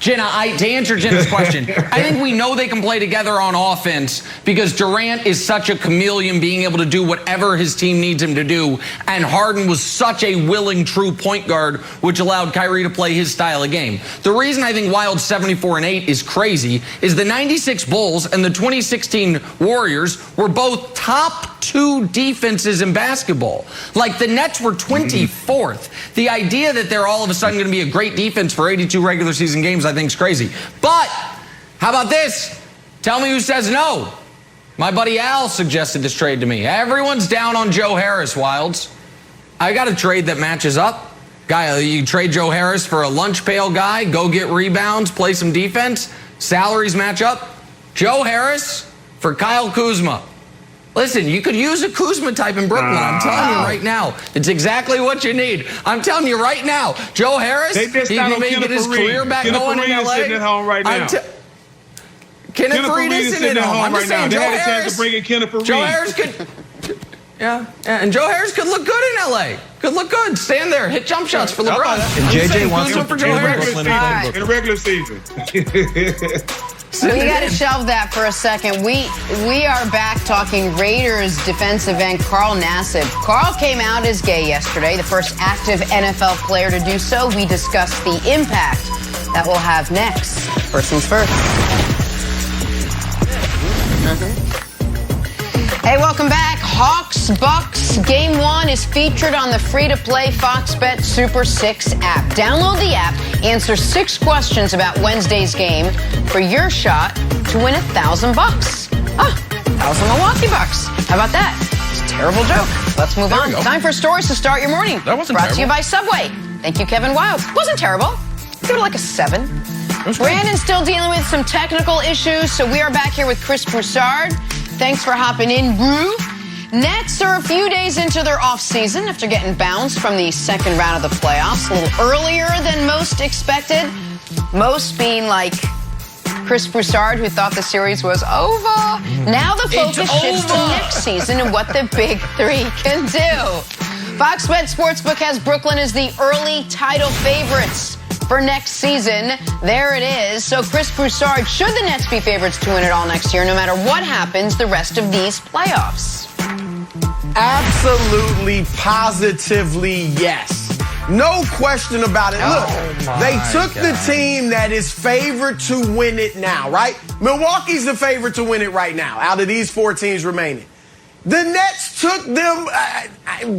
Jenna, to answer Jenna's question, I think we know they can play together on offense because Durant is such a chameleon, being able to do whatever his team needs him to do. And Harden was such a willing, true point guard, which allowed Kyrie to play his style of game. The reason I think Wild's 74-8 is crazy is the 96 Bulls and the 2016 Warriors were both top 2 defenses in basketball. Like, the Nets were 24th. The idea that they're all of a sudden going to be a great defense for 82 regular season games, I think, is crazy. But how about this? Tell me who says no. My buddy Al suggested this trade to me. Everyone's down on Joe Harris, Wildes. I got a trade that matches up. Guy, you trade Joe Harris for a lunch pail guy, go get rebounds, play some defense, salaries match up. Joe Harris for Kyle Kuzma. Listen, you could use a Kuzma type in Brooklyn. I'm telling you right now. It's exactly what you need. I'm telling you right now. Joe Harris, he may get his career back going in L.A. Sitting at home right now. Kenneth Reed isn't sitting at home. I'm right just now. saying, They Joe had a chance Harris. to bring in Kenneth Reed. Joe Harris could. Yeah, and Joe Harris could look good in LA. Could look good. Stand there, hit jump shots for LeBron. And JJ wants to for Joe Harris. In the regular season. We got to shelve that for a second. We are back talking Raiders defensive end Carl Nassib. Carl came out as gay yesterday, the first active NFL player to do so. We discussed the impact that will have next. First things first. Hey, welcome back. Hawks Bucks Game 1 is featured on the free-to-play Fox Bet Super 6 app. Download the app, answer 6 questions about Wednesday's game for your shot to win $1,000. $1,000 Milwaukee Bucks. How about that? It's a terrible joke. Let's move on. Time for stories to start your morning. That wasn't Brought to you terrible. by Subway. Thank you, Kevin Wild. Wasn't terrible. Give it like a 7. Brandon's still dealing with some technical issues, so we are back here with Chris Broussard. Thanks for hopping in, Brew. Nets are a few days into their offseason after getting bounced from the second round of the playoffs a little earlier than most expected. Most being like Chris Broussard, who thought the series was over. Now the focus shifts to next season and what the Big Three can do. Fox Bet Sportsbook has Brooklyn as the early title favorites for next season. There it is. So Chris Broussard, should the Nets be favorites to win it all next year, no matter what happens the rest of these playoffs? Absolutely, positively, yes. No question about it. Look, they took the team that is favored to win it now, right? Milwaukee's the favorite to win it right now, out of these 4 teams remaining. The Nets took them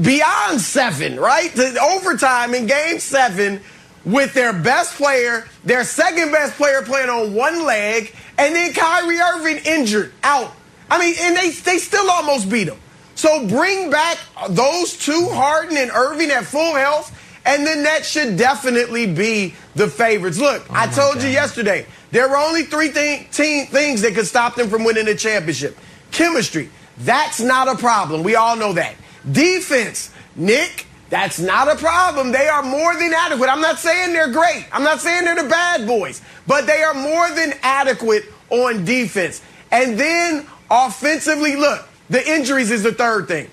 beyond 7, right? To overtime in Game 7 with their best player, their second best player playing on one leg, and then Kyrie Irving injured, out. I mean, and they still almost beat them. So bring back those two, Harden and Irving, at full health, and the Nets should definitely be the favorites. Look, I told you yesterday, there were only 3 things that could stop them from winning the championship. Chemistry, that's not a problem. We all know that. Defense, Nick, that's not a problem. They are more than adequate. I'm not saying they're great. I'm not saying they're the bad boys, but they are more than adequate on defense. And then offensively, look, the injuries is the third thing.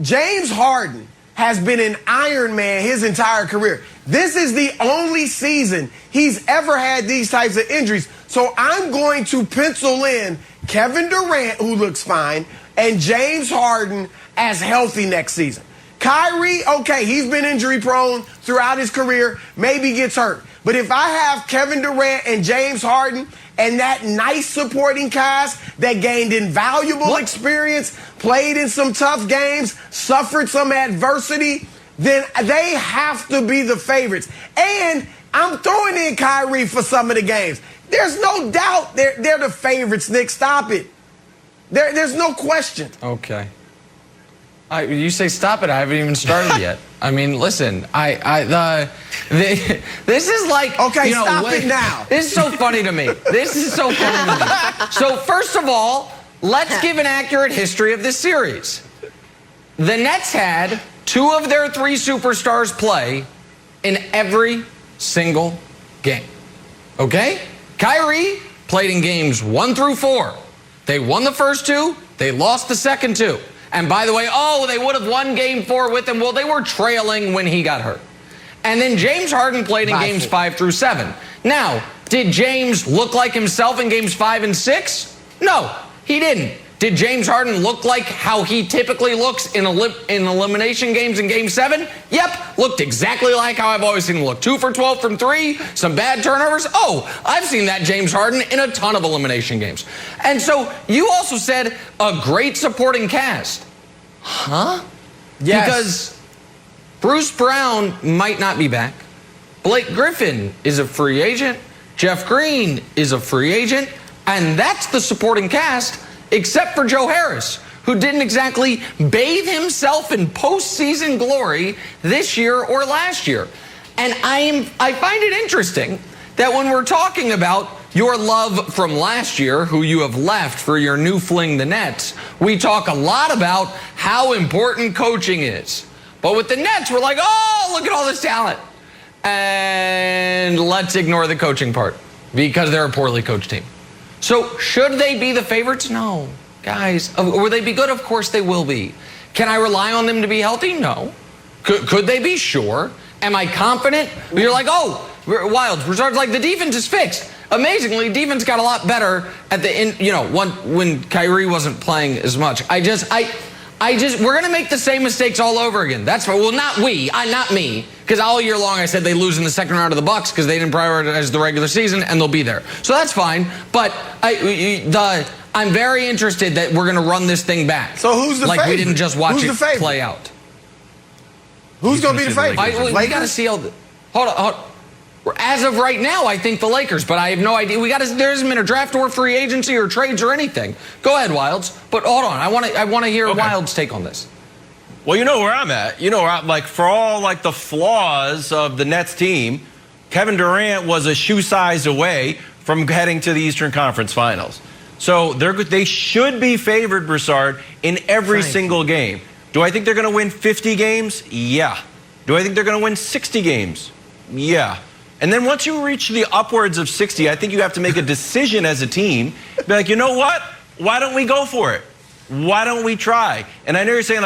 James Harden has been an Iron Man his entire career. This is the only season he's ever had these types of injuries. So I'm going to pencil in Kevin Durant, who looks fine, and James Harden as healthy next season. Kyrie, okay, he's been injury prone throughout his career, maybe gets hurt. But if I have Kevin Durant and James Harden and that nice supporting cast that gained invaluable experience, played in some tough games, suffered some adversity, then they have to be the favorites. And I'm throwing in Kyrie for some of the games. There's no doubt they're the favorites, Nick. Stop it. There's no question. Okay. You say stop it. I haven't even started yet. I mean, listen. This is like. Okay, stop it now. This is so funny to me. This is so funny to me. So first of all, let's give an accurate history of this series. The Nets had 2 of their 3 superstars play in every single game. Okay? Kyrie played in games 1 through 4. They won the first 2. They lost the second 2. And by the way, they would have won Game 4 with him. Well, they were trailing when he got hurt. And then James Harden played in games 5 through 7. Now, did James look like himself in games 5 and 6? No, he didn't. Did James Harden look like how he typically looks in elimination games in Game 7? Yep, looked exactly like how I've always seen him look. 2 for 12 from 3, some bad turnovers. I've seen that James Harden in a ton of elimination games. And so you also said a great supporting cast. Huh? Yes. Because Bruce Brown might not be back. Blake Griffin is a free agent. Jeff Green is a free agent. And that's the supporting cast, except for Joe Harris, who didn't exactly bathe himself in postseason glory this year or last year. And I find it interesting that when we're talking about your love from last year, who you have left for your new fling, the Nets, we talk a lot about how important coaching is. But with the Nets, we're like, look at all this talent. And let's ignore the coaching part because they're a poorly coached team. So should they be the favorites? No. Guys, will they be good? Of course they will be. Can I rely on them to be healthy? No. Could they be? Sure. Am I confident? You're like, oh, Wilds, Broussard's like, the defense is fixed. Amazingly, defense got a lot better at the end, when Kyrie wasn't playing as much. We're going to make the same mistakes all over again. That's why, well, not me, because all year long I said they lose in the second round of the Bucks because they didn't prioritize the regular season, and they'll be there. So that's fine, but I'm very interested that we're going to run this thing back. So who's the favorite? Like we didn't just watch it play out. Who's going to be the favorite? We got to see all the... Hold on. As of right now, I think the Lakers, but I have no idea. There hasn't been a draft or free agency or trades or anything. Go ahead, Wilds. But hold on, I want to hear Wilds' take on this. Well, you know where I'm at. For all the flaws of the Nets team, Kevin Durant was a shoe size away from heading to the Eastern Conference Finals. So they should be favored, Broussard, in every single game. Do I think they're going to win 50 games? Yeah. Do I think they're going to win 60 games? Yeah. And then once you reach the upwards of 60, I think you have to make a decision as a team. Be like, you know what? Why don't we go for it? Why don't we try? And I know you're saying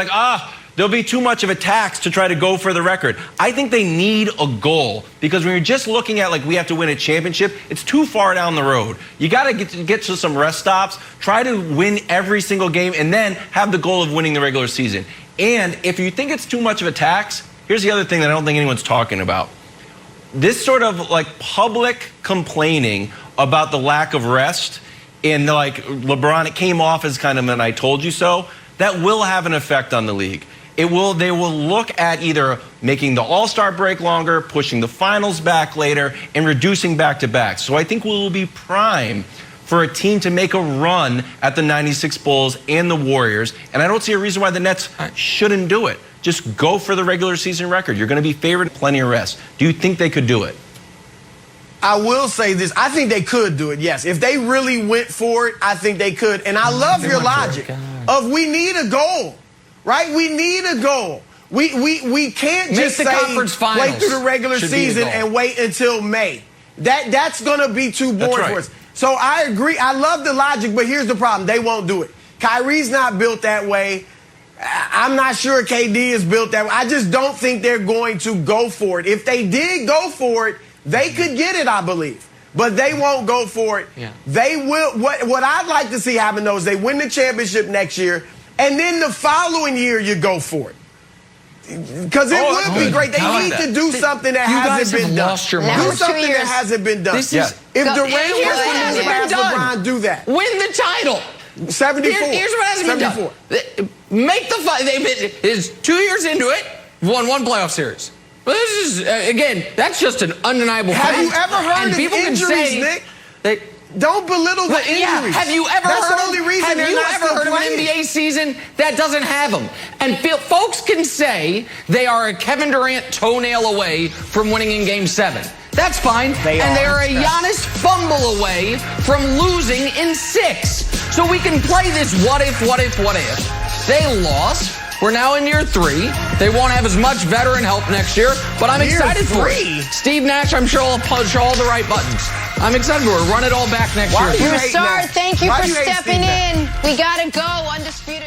there'll be too much of a tax to try to go for the record. I think they need a goal because when you're just looking at we have to win a championship, it's too far down the road. You got to get to some rest stops, try to win every single game, and then have the goal of winning the regular season. And if you think it's too much of a tax, here's the other thing that I don't think anyone's talking about. This sort of public complaining about the lack of rest and LeBron, it came off as kind of an I told you so, that will have an effect on the league. They will look at either making the All-Star break longer, pushing the finals back later, and reducing back-to-backs. So I think we will be prime for a team to make a run at the 96 Bulls and the Warriors. And I don't see a reason why the Nets shouldn't do it. Just go for the regular season record. You're going to be favored, plenty of rest. Do you think they could do it? I will say this. I think they could do it, yes. If they really went for it, I think they could. And I love your logic of we need a goal, right? We need a goal. We can't just say wait through the regular season and wait until May. That's going to be too boring for us. So I agree. I love the logic, but here's the problem. They won't do it. Kyrie's not built that way. I'm not sure KD is built that way. I just don't think they're going to go for it. If they did go for it, they could get it, I believe. But they won't go for it. Yeah. They will. What I'd like to see happen, though, is they win the championship next year, and then the following year you go for it. Because it would be great. They need to do something that hasn't been done. Do something that hasn't been done. If Durant wins past LeBron, do that. Win the title. 74. Here's what hasn't been done. Make the fight. It's 2 years into it. Won one playoff series. But this is again. That's just an undeniable fact. Have you ever heard of injuries, Nick? Don't belittle the injuries. Yeah, have you ever heard of an NBA season that doesn't have them? And folks can say they are a Kevin Durant toenail away from winning in Game 7. That's fine. They are a Giannis fumble away from losing in 6. So we can play this what if. They lost. We're now in year 3. They won't have as much veteran help next year, but I'm excited for it. Steve Nash, I'm sure, will push all the right buttons. I'm excited for it. Run it all back next year. Broussard, thank you for stepping in. We got to go. Undisputed.